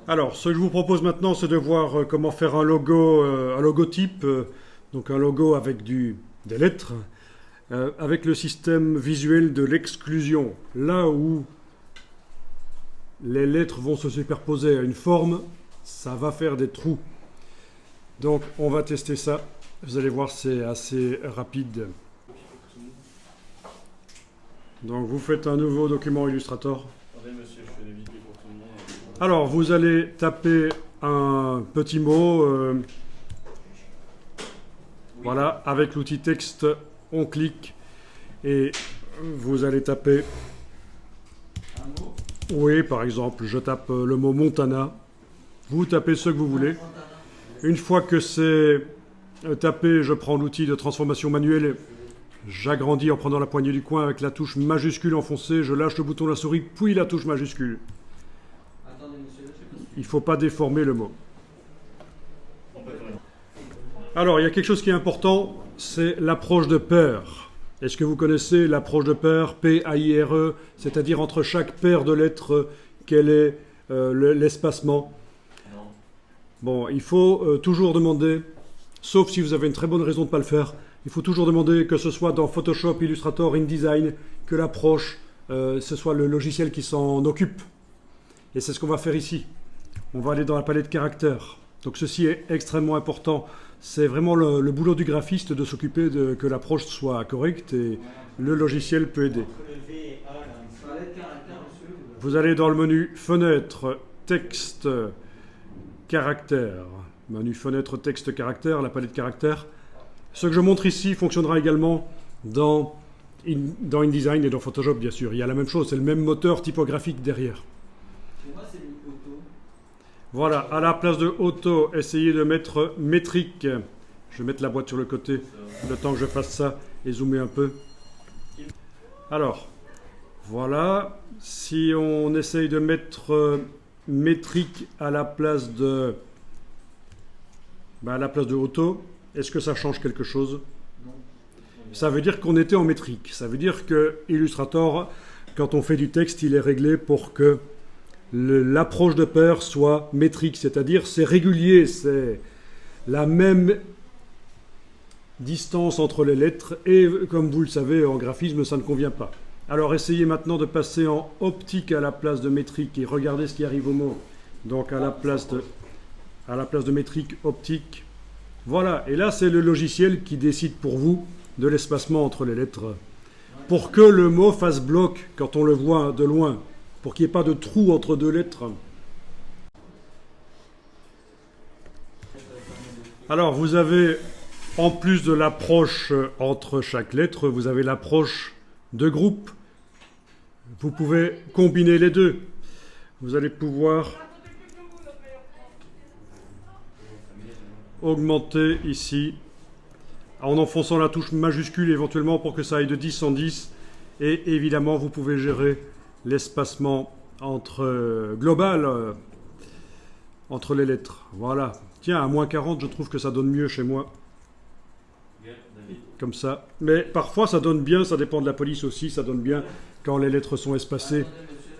Alors, ce que je vous propose maintenant, c'est de voir comment faire un logo, un logotype, donc un logo avec des lettres, avec le système visuel de l'exclusion. Là où les lettres vont se superposer à une forme, ça va faire des trous. Donc, on va tester ça. Vous allez voir, c'est assez rapide. Donc, vous faites un nouveau document Illustrator. Attendez, monsieur, je fais des vidéos pour tout le monde. Alors, vous allez taper un petit mot, voilà, avec l'outil texte, on clique et vous allez taper, Un mot. oui, par exemple, je tape le mot Montana, vous tapez ce que vous voulez. Une fois que c'est tapé, je prends l'outil de transformation manuelle, j'agrandis en prenant la poignée du coin avec la touche majuscule enfoncée, je lâche le bouton de la souris, puis la touche majuscule. Attendez, monsieur, je sais pas si... Il ne faut pas déformer le mot. On peut tourner. Alors, il y a quelque chose qui est important, c'est l'approche de paire. Est-ce que vous connaissez l'approche de paire, P-A-I-R-E, c'est-à-dire entre chaque paire de lettres, quel est l'espacement? Non. Bon, il faut toujours demander, sauf si vous avez une très bonne raison de ne pas le faire, il faut toujours demander que ce soit dans Photoshop, Illustrator, InDesign, que l'approche, ce soit le logiciel qui s'en occupe. Et c'est ce qu'on va faire ici. On va aller dans la palette caractères. Donc ceci est extrêmement important. C'est vraiment le boulot du graphiste de s'occuper de que l'approche soit correcte et le logiciel peut aider. Palette caractère, monsieur. Vous allez dans le menu Fenêtre, Texte, Caractères. Menu Fenêtre, Texte, Caractères, la palette caractères. Ce que je montre ici fonctionnera également dans InDesign et dans Photoshop, bien sûr. Il y a la même chose, c'est le même moteur typographique derrière. Pour moi, c'est une auto. Voilà, à la place de auto, essayez de mettre métrique. Je vais mettre la boîte sur le côté, le temps que je fasse ça et zoomer un peu. Alors, voilà. Si on essaye de mettre métrique à la place de auto, est-ce que ça change quelque chose? Non. Ça veut dire qu'on était en métrique. Ça veut dire que Illustrator, quand on fait du texte, il est réglé pour que l'approche de paire soit métrique, c'est-à-dire c'est régulier, c'est la même distance entre les lettres et comme vous le savez en graphisme ça ne convient pas. Alors essayez maintenant de passer en optique à la place de métrique et regardez ce qui arrive au mot. Donc à la place de métrique, optique. Voilà, et là c'est le logiciel qui décide pour vous de l'espacement entre les lettres pour que le mot fasse bloc quand on le voit de loin. Pour qu'il n'y ait pas de trou entre deux lettres. Alors, vous avez, en plus de l'approche entre chaque lettre, vous avez l'approche de groupe. Vous pouvez combiner les deux. Vous allez pouvoir augmenter ici, en enfonçant la touche majuscule éventuellement pour que ça aille de 10 en 10. Et évidemment, vous pouvez gérer l'espacement global entre les lettres. Voilà. Tiens, à moins 40, je trouve que ça donne mieux chez moi. Comme ça. Mais parfois, ça donne bien, ça dépend de la police aussi, ça donne bien quand les lettres sont espacées.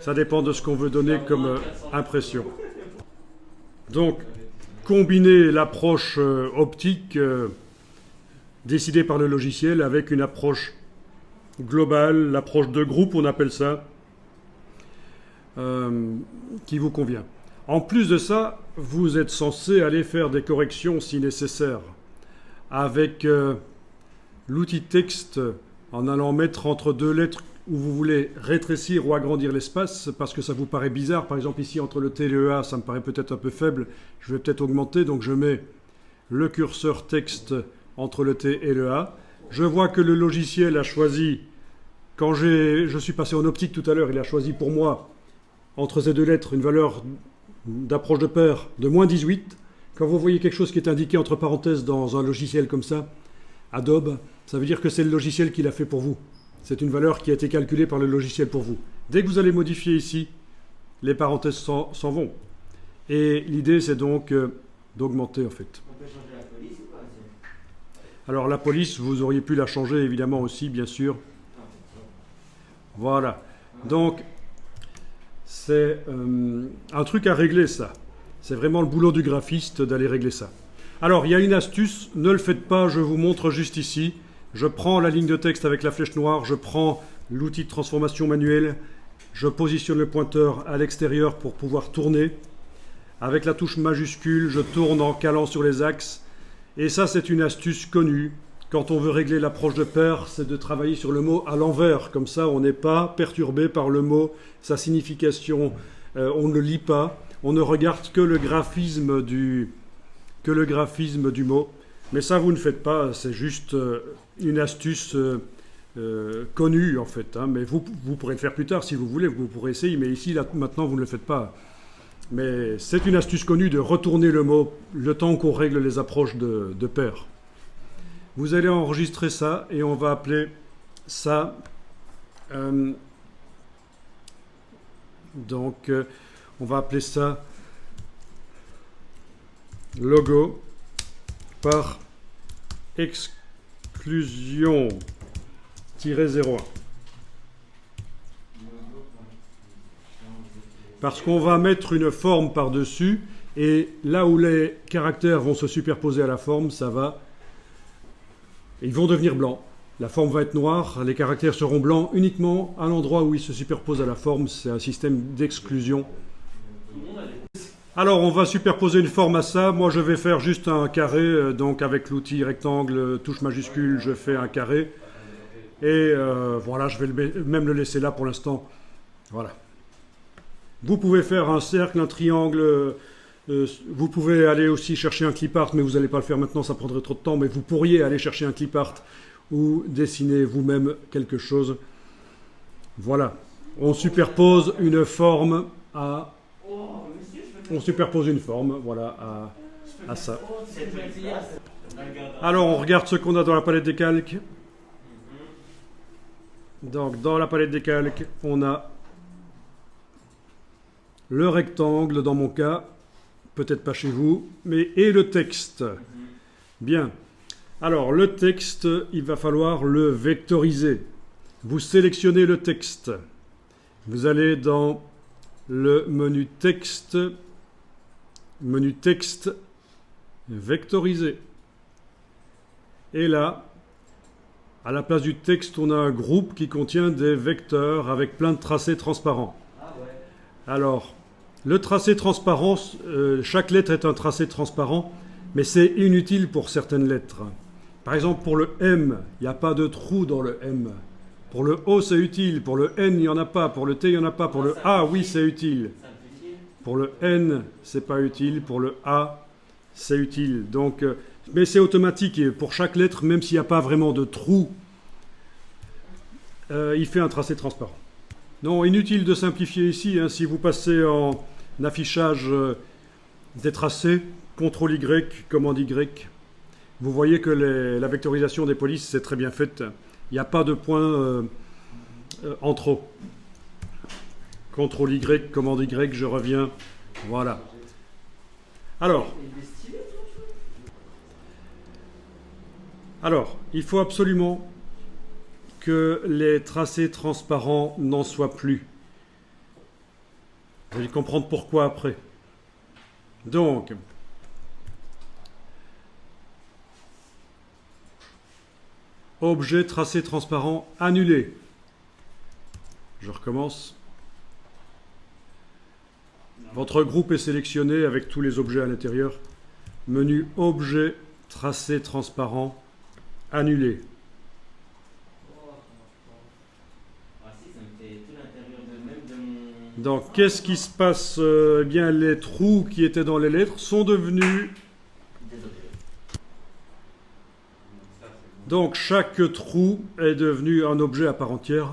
Ça dépend de ce qu'on veut donner comme impression. Donc, combiner l'approche optique décidée par le logiciel avec une approche globale, l'approche de groupe, on appelle ça, qui vous convient. En plus de ça, vous êtes censé aller faire des corrections si nécessaire avec l'outil texte en allant mettre entre deux lettres où vous voulez rétrécir ou agrandir l'espace parce que ça vous paraît bizarre. Par exemple ici entre le T et le A, ça me paraît peut-être un peu faible. Je vais peut-être augmenter, donc je mets le curseur texte entre le T et le A. Je vois que le logiciel a choisi, quand je suis passé en optique tout à l'heure, il a choisi pour moi entre ces deux lettres une valeur d'approche de paire de moins 18. Quand vous voyez quelque chose qui est indiqué entre parenthèses dans un logiciel comme ça, Adobe, ça veut dire que c'est le logiciel qui l'a fait pour vous. C'est une valeur qui a été calculée par le logiciel pour vous. Dès que vous allez modifier ici, les parenthèses s'en vont. Et l'idée, c'est donc d'augmenter en fait. On peut changer la police ou pas? Alors la police, vous auriez pu la changer évidemment aussi, bien sûr. Voilà. Donc, c'est un truc à régler ça. C'est vraiment le boulot du graphiste d'aller régler ça. Alors, il y a une astuce, ne le faites pas, je vous montre juste ici. Je prends la ligne de texte avec la flèche noire, je prends l'outil de transformation manuelle, je positionne le pointeur à l'extérieur pour pouvoir tourner. Avec la touche majuscule, je tourne en calant sur les axes. Et ça, c'est une astuce connue. Quand on veut régler l'approche de pair, c'est de travailler sur le mot à l'envers. Comme ça, on n'est pas perturbé par le mot, sa signification. On ne le lit pas. On ne regarde que le graphisme du mot. Mais ça, vous ne faites pas. C'est juste une astuce connue, en fait. Hein. Mais vous pourrez le faire plus tard si vous voulez. Vous pourrez essayer. Mais ici, là, maintenant, vous ne le faites pas. Mais c'est une astuce connue de retourner le mot le temps qu'on règle les approches de pair. Vous allez enregistrer ça et on va appeler ça on va appeler ça logo par exclusion-01. Parce qu'on va mettre une forme par-dessus et là où les caractères vont se superposer à la forme, ils vont devenir blancs. La forme va être noire, les caractères seront blancs uniquement à l'endroit où ils se superposent à la forme. C'est un système d'exclusion. Alors, on va superposer une forme à ça. Moi, je vais faire juste un carré. Donc, avec l'outil rectangle, touche majuscule, je fais un carré. Et voilà, je vais même le laisser là pour l'instant. Voilà. Vous pouvez faire un cercle, un triangle. Vous pouvez aller aussi chercher un clip art, mais vous n'allez pas le faire maintenant, ça prendrait trop de temps. Mais vous pourriez aller chercher un clip art ou dessiner vous-même quelque chose. Voilà. On superpose une forme à... On superpose une forme, voilà, à ça. Alors, on regarde ce qu'on a dans la palette des calques. Donc, dans la palette des calques, on a le rectangle, dans mon cas, peut-être pas chez vous, et le texte. Bien. Alors, le texte, il va falloir le vectoriser. Vous sélectionnez le texte. Vous allez dans le menu texte, vectoriser. Et là, à la place du texte, on a un groupe qui contient des vecteurs avec plein de tracés transparents. Alors, le tracé transparent, chaque lettre est un tracé transparent, mais c'est inutile pour certaines lettres. Par exemple, pour le M, il n'y a pas de trou dans le M. Pour le O, c'est utile. Pour le N, il n'y en a pas. Pour le T, il n'y en a pas. Pour le A, oui, c'est utile. Pour le N, c'est pas utile. Pour le A, c'est utile. Donc, mais c'est automatique. Et pour chaque lettre, même s'il n'y a pas vraiment de trou, il fait un tracé transparent. Non, inutile de simplifier ici. Hein. Si vous passez en affichage des tracés, CTRL Y, commande Y, vous voyez que la vectorisation des polices, c'est très bien faite. Il n'y a pas de point en trop. CTRL Y, commande Y, je reviens. Voilà. Alors, il faut absolument que les tracés transparents n'en soient plus. Vous allez comprendre pourquoi après. Donc, objet tracé transparent annulé. Je recommence. Votre groupe est sélectionné avec tous les objets à l'intérieur. Menu objet tracé transparent annulé. Donc, qu'est-ce qui se passe? Eh bien, les trous qui étaient dans les lettres sont devenus... Donc, chaque trou est devenu un objet à part entière.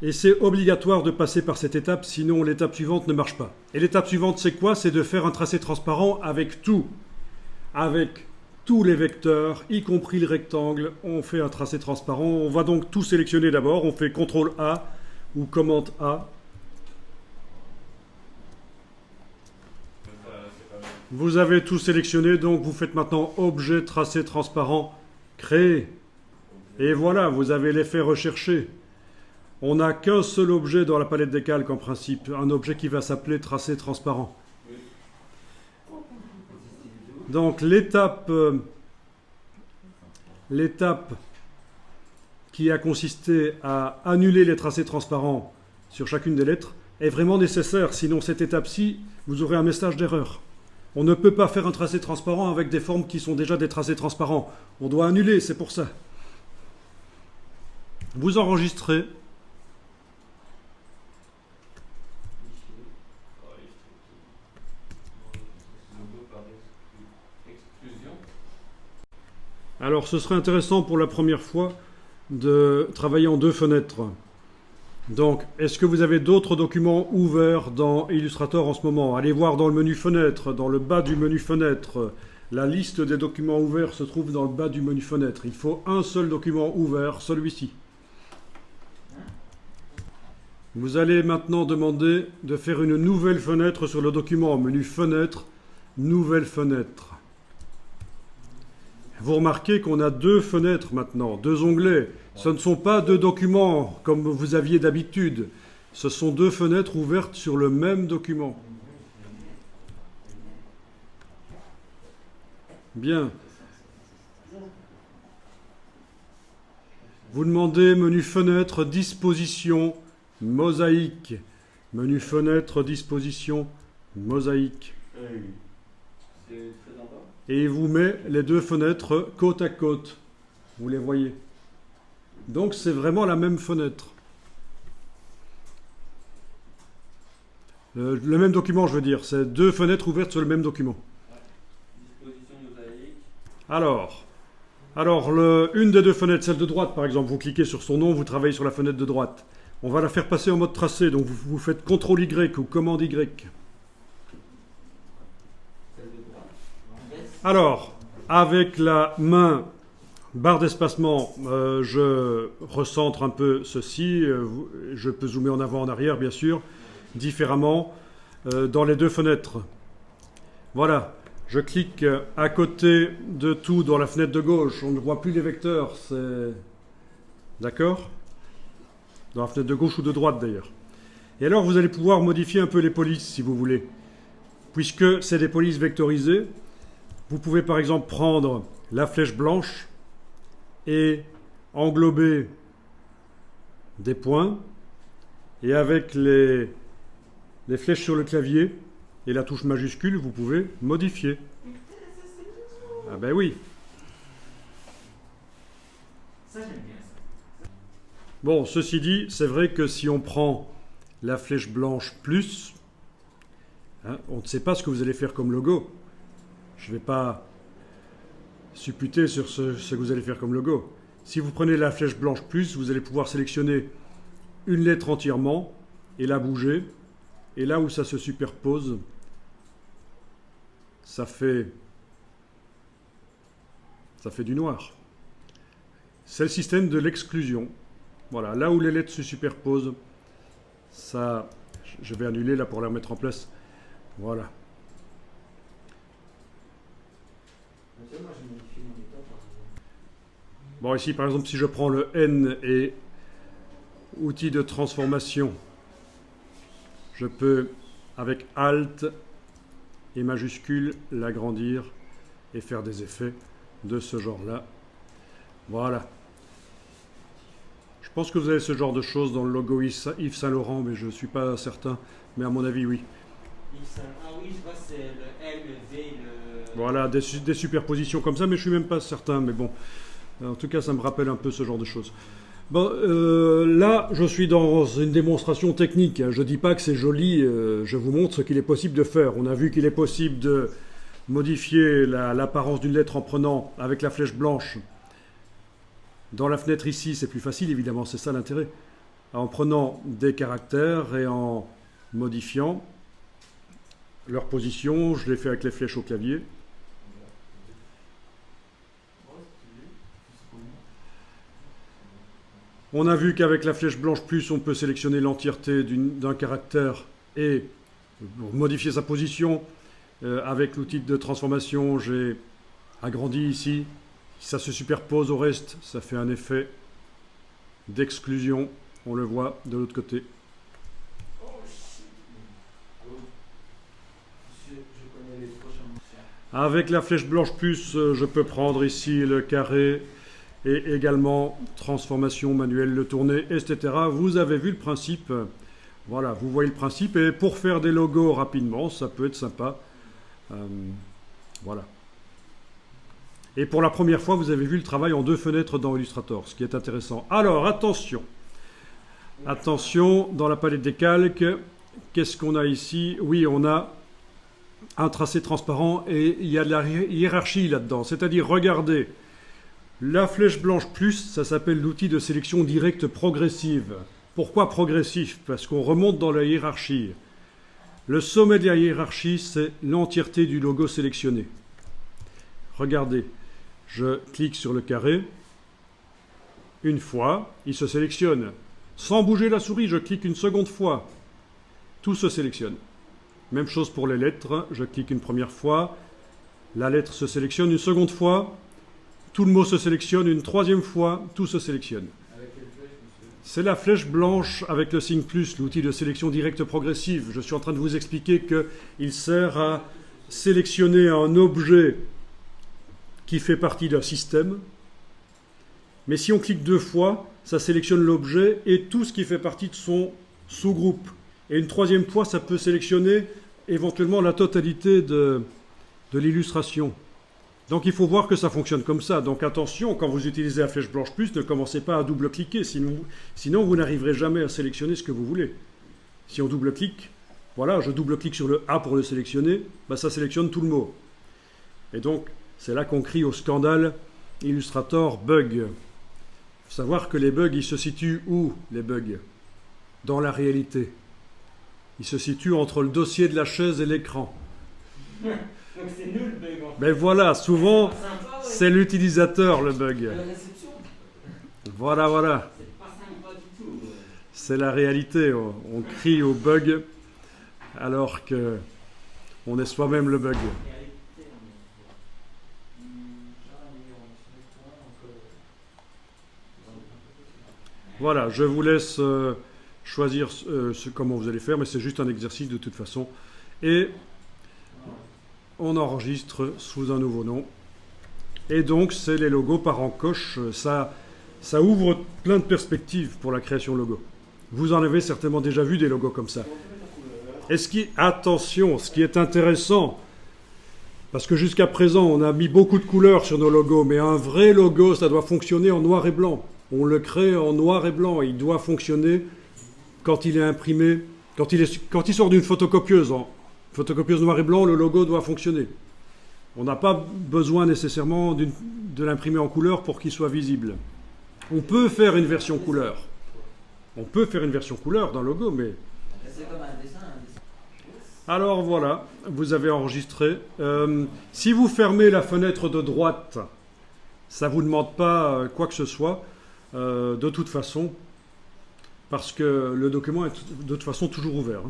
Et c'est obligatoire de passer par cette étape, sinon l'étape suivante ne marche pas. Et l'étape suivante, c'est quoi? C'est de faire un tracé transparent avec tout. Avec tous les vecteurs, y compris le rectangle, on fait un tracé transparent. On va donc tout sélectionner d'abord. On fait CTRL A ou commande A. Vous avez tout sélectionné, donc vous faites maintenant objet tracé transparent, créer. Et voilà, vous avez l'effet recherché. On n'a qu'un seul objet dans la palette des calques en principe, un objet qui va s'appeler tracé transparent. Donc l'étape qui a consisté à annuler les tracés transparents sur chacune des lettres est vraiment nécessaire. Sinon, cette étape-ci, vous aurez un message d'erreur. On ne peut pas faire un tracé transparent avec des formes qui sont déjà des tracés transparents. On doit annuler, c'est pour ça. Vous enregistrez. Alors, ce serait intéressant pour la première fois de travailler en deux fenêtres. Donc, est-ce que vous avez d'autres documents ouverts dans Illustrator en ce moment? Allez voir dans le menu fenêtre, dans le bas du menu fenêtre. La liste des documents ouverts se trouve dans le bas du menu fenêtre. Il faut un seul document ouvert, celui-ci. Vous allez maintenant demander de faire une nouvelle fenêtre sur le document. Menu fenêtre, nouvelle fenêtre. Vous remarquez qu'on a deux fenêtres maintenant, deux onglets. Ce ne sont pas deux documents comme vous aviez d'habitude. Ce sont deux fenêtres ouvertes sur le même document. Bien. Vous demandez menu fenêtre, disposition, mosaïque. Menu fenêtre, disposition, mosaïque. Et il vous met les deux fenêtres côte à côte. Vous les voyez. Donc c'est vraiment la même fenêtre. Le même document, je veux dire. C'est deux fenêtres ouvertes sur le même document. Disposition mosaïque. Alors une des deux fenêtres, celle de droite par exemple, vous cliquez sur son nom, vous travaillez sur la fenêtre de droite. On va la faire passer en mode tracé, donc vous faites CTRL Y ou commande Y. Alors, avec la main, barre d'espacement, je recentre un peu ceci. Je peux zoomer en avant, en arrière, bien sûr, différemment, dans les deux fenêtres. Voilà, je clique à côté de tout dans la fenêtre de gauche. On ne voit plus les vecteurs, c'est... D'accord? Dans la fenêtre de gauche ou de droite, d'ailleurs. Et alors, vous allez pouvoir modifier un peu les polices, si vous voulez. Puisque c'est des polices vectorisées, vous pouvez par exemple prendre la flèche blanche et englober des points, et avec les flèches sur le clavier et la touche majuscule, vous pouvez modifier. Ah ben oui. Ça, j'aime bien ça. Bon, ceci dit, c'est vrai que si on prend la flèche blanche plus, hein, on ne sait pas ce que vous allez faire comme logo. Je ne vais pas supputer sur ce que vous allez faire comme logo. Si vous prenez la flèche blanche plus, vous allez pouvoir sélectionner une lettre entièrement et la bouger. Et là où ça se superpose, ça fait du noir. C'est le système de l'exclusion. Voilà, là où les lettres se superposent, ça, je vais annuler là pour la remettre en place. Voilà. Moi, je modifie mon état par exemple. Bon, ici, par exemple, si je prends le N et outil de transformation, je peux, avec Alt et majuscule, l'agrandir et faire des effets de ce genre-là. Voilà. Je pense que vous avez ce genre de choses dans le logo Yves Saint Laurent, mais je ne suis pas certain. Mais à mon avis, oui. Ah oui, je vois, c'est le L, le V, le... Voilà, des superpositions comme ça, mais je ne suis même pas certain. Mais bon, en tout cas, ça me rappelle un peu ce genre de choses. Bon, là, je suis dans une démonstration technique. Je ne dis pas que c'est joli, je vous montre ce qu'il est possible de faire. On a vu qu'il est possible de modifier l'apparence d'une lettre en prenant, avec la flèche blanche, dans la fenêtre ici, c'est plus facile, évidemment, c'est ça l'intérêt. En prenant des caractères et en modifiant leur position, je l'ai fait avec les flèches au clavier. On a vu qu'avec la flèche blanche plus, on peut sélectionner l'entièreté d'un caractère et modifier sa position. Avec l'outil de transformation, j'ai agrandi ici. Si ça se superpose au reste, ça fait un effet d'exclusion. On le voit de l'autre côté. Oh shit. Allô. Monsieur, je connais les prochains. Avec la flèche blanche plus, je peux prendre ici le carré et également transformation manuelle, le tourner, etc. Vous avez vu le principe. Voilà, vous voyez le principe. Et pour faire des logos rapidement, ça peut être sympa. Voilà. Et pour la première fois, vous avez vu le travail en 2 fenêtres dans Illustrator, ce qui est intéressant. Alors, attention. Attention, dans la palette des calques, qu'est-ce qu'on a ici? Oui, on a un tracé transparent et il y a de la hiérarchie là-dedans. C'est-à-dire, regardez, la flèche blanche plus, ça s'appelle l'outil de sélection directe progressive. Pourquoi progressif? Parce qu'on remonte dans la hiérarchie. Le sommet de la hiérarchie, c'est l'entièreté du logo sélectionné. Regardez, je clique sur le carré. Une fois, il se sélectionne. Sans bouger la souris, je clique une seconde fois. Tout se sélectionne. Même chose pour les lettres. Je clique une première fois. La lettre se sélectionne une seconde fois. Tout le mot se sélectionne une troisième fois. Tout se sélectionne. C'est la flèche blanche avec le signe plus, l'outil de sélection directe progressive. Je suis en train de vous expliquer qu'il sert à sélectionner un objet qui fait partie d'un système. Mais si on clique 2 fois, ça sélectionne l'objet et tout ce qui fait partie de son sous-groupe. Et une troisième fois, ça peut sélectionner éventuellement la totalité de l'illustration. Donc il faut voir que ça fonctionne comme ça. Donc attention, quand vous utilisez la flèche blanche plus, ne commencez pas à double-cliquer, sinon vous n'arriverez jamais à sélectionner ce que vous voulez. Si on double-clique, voilà, je double-clique sur le A pour le sélectionner, bah ça sélectionne tout le mot. Et donc, c'est là qu'on crie au scandale Illustrator bug. Il faut savoir que les bugs, ils se situent où, les bugs? Dans la réalité. Ils se situent entre le dossier de la chaise et l'écran. Donc c'est nous le bug en fait. Mais voilà, souvent, Sympa, ouais. c'est l'utilisateur le bug. La réception, Voilà, voilà. c'est pas sympa du tout. C'est la réalité. On crie au bug alors que on est soi-même le bug. Voilà, je vous laisse choisir comment vous allez faire, mais c'est juste un exercice de toute façon. Et on enregistre sous un nouveau nom. Et donc, c'est les logos par encoche. Ça ouvre plein de perspectives pour la création logo. Vous en avez certainement déjà vu des logos comme ça. Attention, ce qui est intéressant, parce que jusqu'à présent, on a mis beaucoup de couleurs sur nos logos, mais un vrai logo, ça doit fonctionner en noir et blanc. On le crée en noir et blanc. Il doit fonctionner quand il est imprimé, quand il sort d'une photocopieuse. En photocopieuse noir et blanc, le logo doit fonctionner. On n'a pas besoin nécessairement de l'imprimer en couleur pour qu'il soit visible. On peut faire une version couleur. On peut faire une version couleur d'un logo, mais... C'est comme un dessin. Alors voilà, vous avez enregistré. Si vous fermez la fenêtre de droite, ça ne vous demande pas quoi que ce soit. De toute façon, parce que le document est de toute façon toujours ouvert.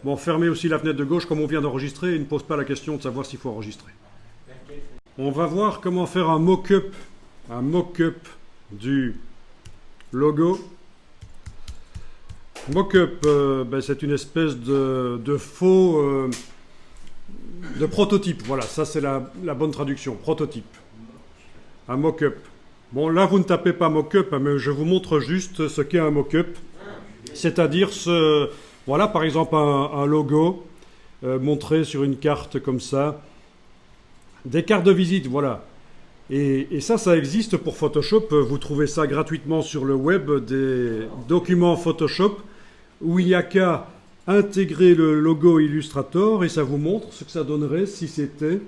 Bon, fermez aussi la fenêtre de gauche, comme on vient d'enregistrer, il ne pose pas la question de savoir s'il faut enregistrer. On va voir comment faire un mock-up du logo. Mock-up, c'est une espèce de faux... de prototype, voilà, ça c'est la bonne traduction, prototype. Un mock-up. Bon, là, vous ne tapez pas mock-up, mais je vous montre juste ce qu'est un mock-up. C'est-à-dire, voilà, par exemple, un logo montré sur une carte comme ça. Des cartes de visite, voilà. Et ça existe pour Photoshop. Vous trouvez ça gratuitement sur le web, des documents Photoshop, où il n'y a qu'à intégrer le logo Illustrator et ça vous montre ce que ça donnerait si c'était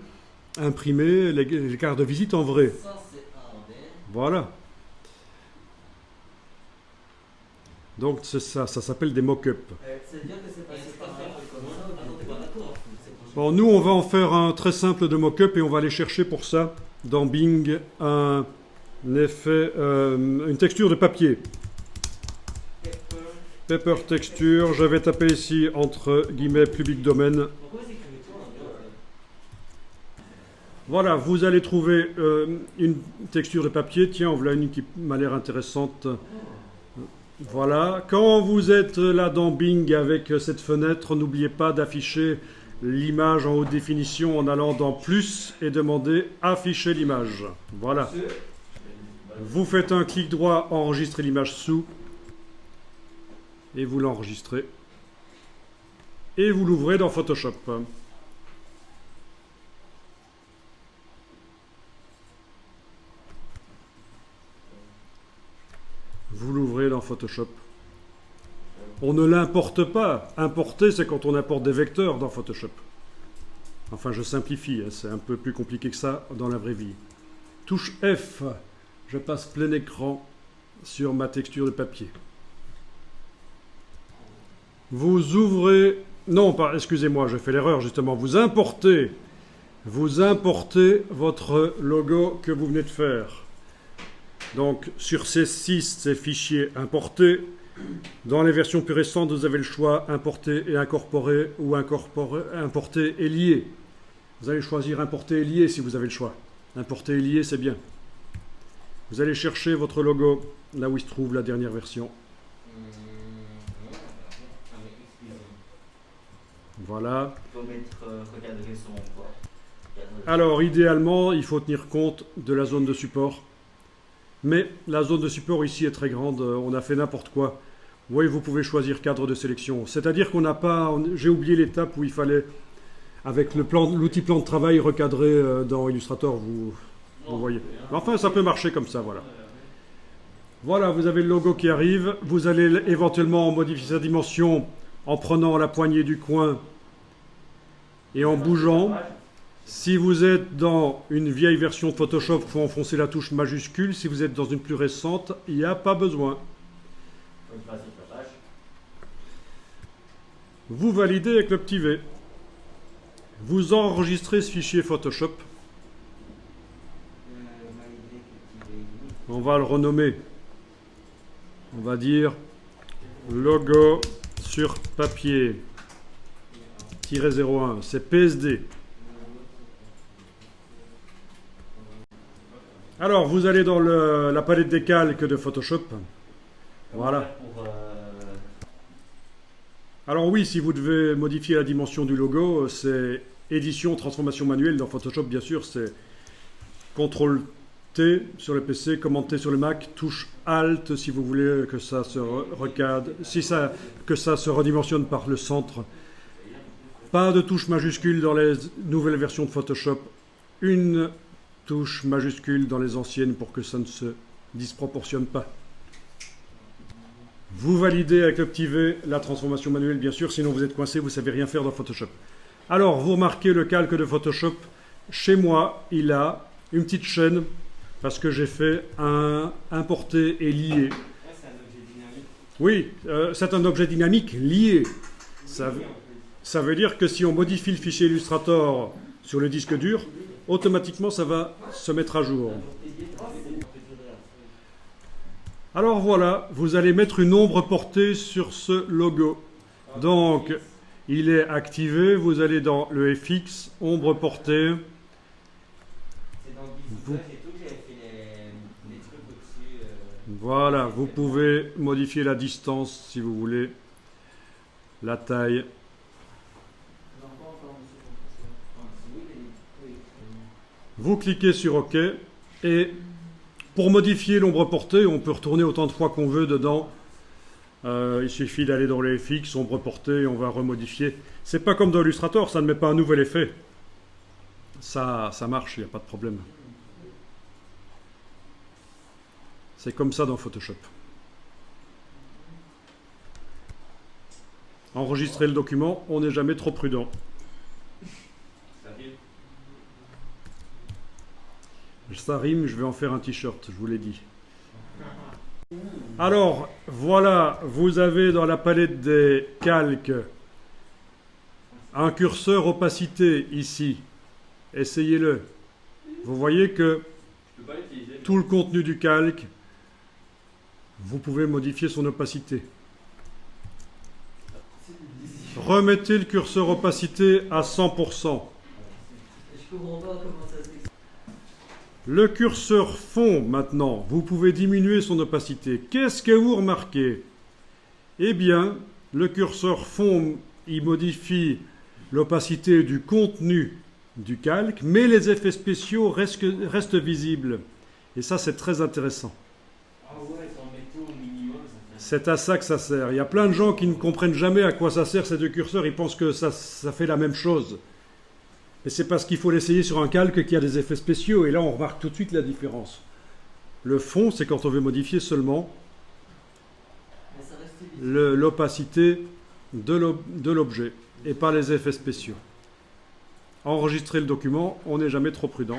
imprimé les cartes de visite en vrai. Voilà. Donc ça s'appelle des mock-ups. C'est-à-dire que c'est passé par un... Bon, nous, on va en faire un très simple de mock-up et on va aller chercher pour ça, dans Bing, une texture de papier. Paper texture. Je vais taper ici, entre guillemets, public domaine. Voilà, vous allez trouver une texture de papier. Tiens, voilà une qui m'a l'air intéressante. Voilà. Quand vous êtes là dans Bing avec cette fenêtre, n'oubliez pas d'afficher l'image en haute définition en allant dans plus et demander afficher l'image. Voilà. Vous faites un clic droit, enregistrer l'image sous et vous l'enregistrez. Et vous l'ouvrez dans Photoshop. Vous l'ouvrez dans Photoshop. On ne l'importe pas. Importer, c'est quand on importe des vecteurs dans Photoshop. Enfin, je simplifie, hein, c'est un peu plus compliqué que ça dans la vraie vie. Touche F, je passe plein écran sur ma texture de papier. Vous ouvrez... Non, excusez-moi, je fais l'erreur justement. Vous importez votre logo que vous venez de faire. Donc, sur C6, c'est fichier importé. Dans les versions plus récentes, vous avez le choix importer et incorporer ou importer et lier. Vous allez choisir importer et lier si vous avez le choix. Importer et lier, c'est bien. Vous allez chercher votre logo là où il se trouve la dernière version. Voilà. Il faut mettre recadrer son poids. Alors, idéalement, il faut tenir compte de la zone de support. Mais la zone de support ici est très grande, on a fait n'importe quoi. Oui, vous pouvez choisir cadre de sélection. C'est-à-dire qu'on n'a pas... J'ai oublié l'étape où il fallait, avec l'outil plan de travail, recadrer dans Illustrator, vous voyez. Enfin, ça peut marcher comme ça, voilà. Voilà, vous avez le logo qui arrive. Vous allez éventuellement modifier sa dimension en prenant la poignée du coin et en bougeant. Si vous êtes dans une vieille version de Photoshop, il faut enfoncer la touche majuscule. Si vous êtes dans une plus récente, il n'y a pas besoin. Vous validez avec le petit V. Vous enregistrez ce fichier Photoshop. On va le renommer. On va dire logo sur papier -01. C'est PSD. Alors, vous allez dans la palette des calques de Photoshop. Voilà. Alors oui, si vous devez modifier la dimension du logo, c'est édition, transformation manuelle dans Photoshop, bien sûr. C'est CTRL-T sur le PC, Command-T sur le Mac, touche Alt si vous voulez que ça se recadre, que ça se redimensionne par le centre. Pas de touche majuscule dans les nouvelles versions de Photoshop. Une touche majuscule dans les anciennes pour que ça ne se disproportionne pas. Vous validez avec le petit V la transformation manuelle, bien sûr, sinon vous êtes coincé, vous ne savez rien faire dans Photoshop. Alors, vous remarquez le calque de Photoshop. Chez moi, il a une petite chaîne parce que j'ai fait un importer et lier. C'est un objet dynamique. Oui, c'est un objet dynamique lié. Ça veut dire que si on modifie le fichier Illustrator sur le disque dur, automatiquement ça va se mettre à jour. Alors voilà, vous allez mettre une ombre portée sur ce logo. Donc, il est activé, vous allez dans le FX, ombre portée. C'est dans le visage et tout, j'avais fait les trucs au-dessus. Voilà, vous pouvez modifier la distance si vous voulez, la taille. Vous cliquez sur OK et pour modifier l'ombre portée, on peut retourner autant de fois qu'on veut dedans. Il suffit d'aller dans les FX, ombre portée, et on va remodifier. C'est pas comme dans Illustrator, ça ne met pas un nouvel effet. Ça marche, il n'y a pas de problème. C'est comme ça dans Photoshop. Enregistrer le document, on n'est jamais trop prudent. Ça rime, je vais en faire un t-shirt, je vous l'ai dit. Alors, voilà, vous avez dans la palette des calques un curseur opacité ici. Essayez-le. Vous voyez que tout le contenu du calque, vous pouvez modifier son opacité. Remettez le curseur opacité à 100%. Je comprends pas comment ça s'explique. Le curseur fond, maintenant, vous pouvez diminuer son opacité. Qu'est-ce que vous remarquez? Eh bien, le curseur fond, il modifie l'opacité du contenu du calque, mais les effets spéciaux restent visibles. Et ça, c'est très intéressant. Ah ouais, t'en mets tout au minimum, ça fait. C'est à ça que ça sert. Il y a plein de gens qui ne comprennent jamais à quoi ça sert ces deux curseurs. Ils pensent que ça fait la même chose. Et c'est parce qu'il faut l'essayer sur un calque qui a des effets spéciaux. Et là, on remarque tout de suite la différence. Le fond, c'est quand on veut modifier seulement Mais ça reste visible. l'opacité de l'objet et pas les effets spéciaux. Enregistrer le document, on n'est jamais trop prudent.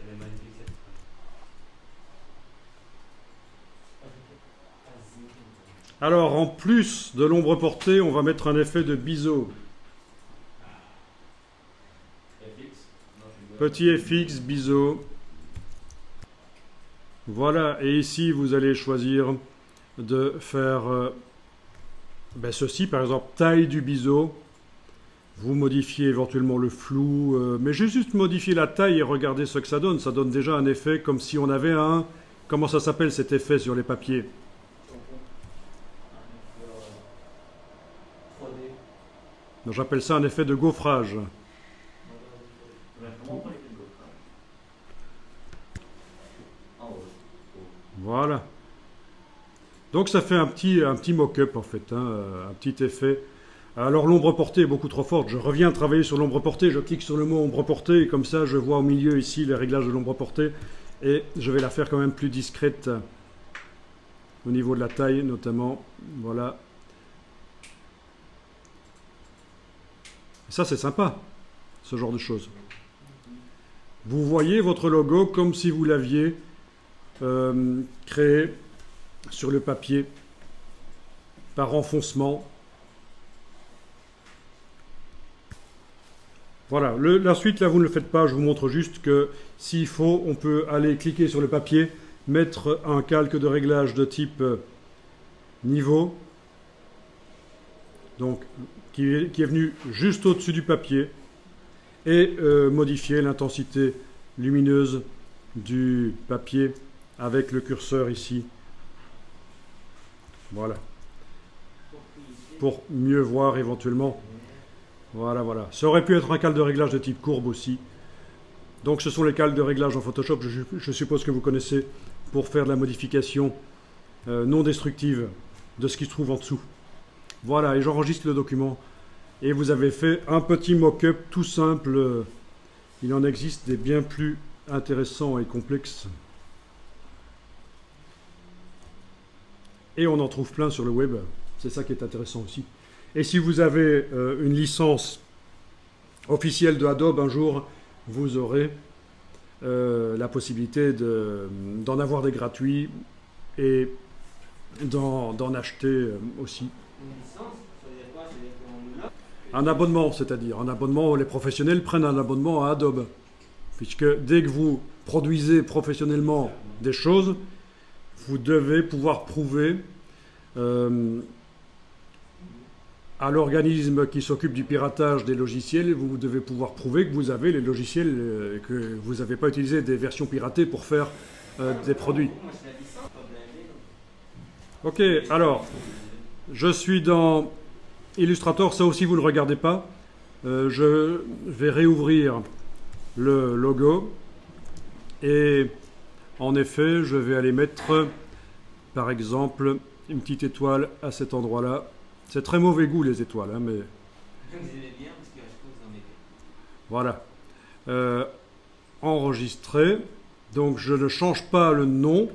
Elle est magnifique cette phrase. Alors, en plus de l'ombre portée, on va mettre un effet de biseau. FX? Non, Petit FX, biseau. Voilà, et ici, vous allez choisir de faire ceci, par exemple, taille du biseau. Vous modifiez éventuellement le flou, mais juste modifier la taille et regardez ce que ça donne. Ça donne déjà un effet comme si on avait un... Comment ça s'appelle cet effet sur les papiers? 3D. Donc, j'appelle ça un effet de gaufrage. Comment on fait le gaufrage? En haut. Voilà. Donc ça fait un petit mock-up en fait, hein, un petit effet. Alors l'ombre portée est beaucoup trop forte. Je reviens travailler sur l'ombre portée, je clique sur le mot ombre portée et comme ça je vois au milieu ici les réglages de l'ombre portée et je vais la faire quand même plus discrète au niveau de la taille notamment. Voilà. Ça c'est sympa, ce genre de choses. Vous voyez votre logo comme si vous l'aviez créé sur le papier par enfoncement. Voilà, la suite là vous ne le faites pas, je vous montre juste que s'il faut, on peut aller cliquer sur le papier, mettre un calque de réglage de type niveau, donc qui est venu juste au-dessus du papier, et modifier l'intensité lumineuse du papier avec le curseur ici. Voilà, pour mieux voir éventuellement. Voilà, voilà. Ça aurait pu être un calque de réglage de type courbe aussi. Donc ce sont les calques de réglage en Photoshop, je suppose que vous connaissez, pour faire de la modification non destructive de ce qui se trouve en dessous. Voilà, et j'enregistre le document. Et vous avez fait un petit mock-up tout simple. Il en existe des bien plus intéressants et complexes. Et on en trouve plein sur le web. C'est ça qui est intéressant aussi. Et si vous avez une licence officielle de Adobe, un jour, vous aurez la possibilité d'en avoir des gratuits et d'en acheter aussi. Une licence, ça veut dire quoi? Ça veut dire qu'on nous l'a? Un abonnement, c'est-à-dire un abonnement, les professionnels prennent un abonnement à Adobe. Puisque dès que vous produisez professionnellement des choses, vous devez pouvoir prouver à l'organisme qui s'occupe du piratage des logiciels, vous devez pouvoir prouver que vous avez les logiciels, que vous n'avez pas utilisé des versions piratées pour faire des produits. Moi, c'est la licence, pas blindé. Ok, alors, je suis dans Illustrator, ça aussi vous ne le regardez pas. Je vais réouvrir le logo et en effet, je vais aller mettre, par exemple, une petite étoile à cet endroit-là. C'est très mauvais goût les étoiles, hein, mais Vous aimez bien parce que je trouve que vous en mettez. voilà. Enregistrer. Donc je ne change pas le nom.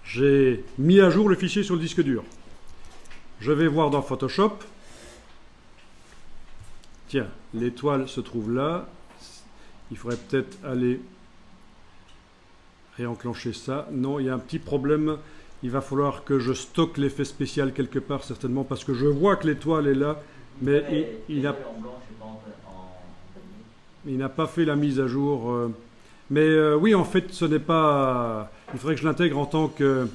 J'ai mis à jour le fichier sur le disque dur. Je vais voir dans Photoshop. Tiens, l'étoile se trouve là. Il faudrait peut-être aller réenclencher ça. Non, il y a un petit problème. Il va falloir que je stocke l'effet spécial quelque part, certainement, parce que je vois que l'étoile est là, mais il n'a pas fait la mise à jour. Mais oui, en fait, ce n'est pas... Il faudrait que je l'intègre en tant que...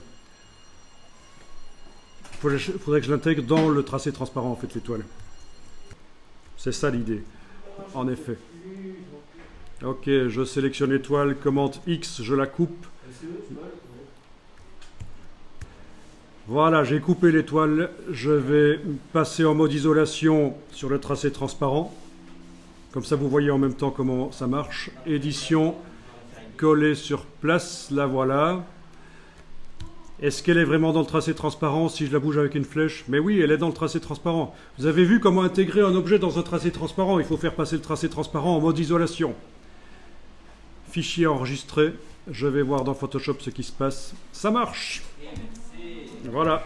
Il faudrait que je l'intègre dans le tracé transparent, en fait, l'étoile. C'est ça l'idée, en effet. Ok, je sélectionne l'étoile, commande X, je la coupe. Voilà, j'ai coupé l'étoile. Je vais passer en mode isolation sur le tracé transparent. Comme ça, vous voyez en même temps comment ça marche. Édition, coller sur place, la voilà. Est-ce qu'elle est vraiment dans le tracé transparent si je la bouge avec une flèche? Mais oui, elle est dans le tracé transparent. Vous avez vu comment intégrer un objet dans un tracé transparent? Il faut faire passer le tracé transparent en mode isolation. Fichier enregistré. Je vais voir dans Photoshop ce qui se passe. Ça marche! Voilà.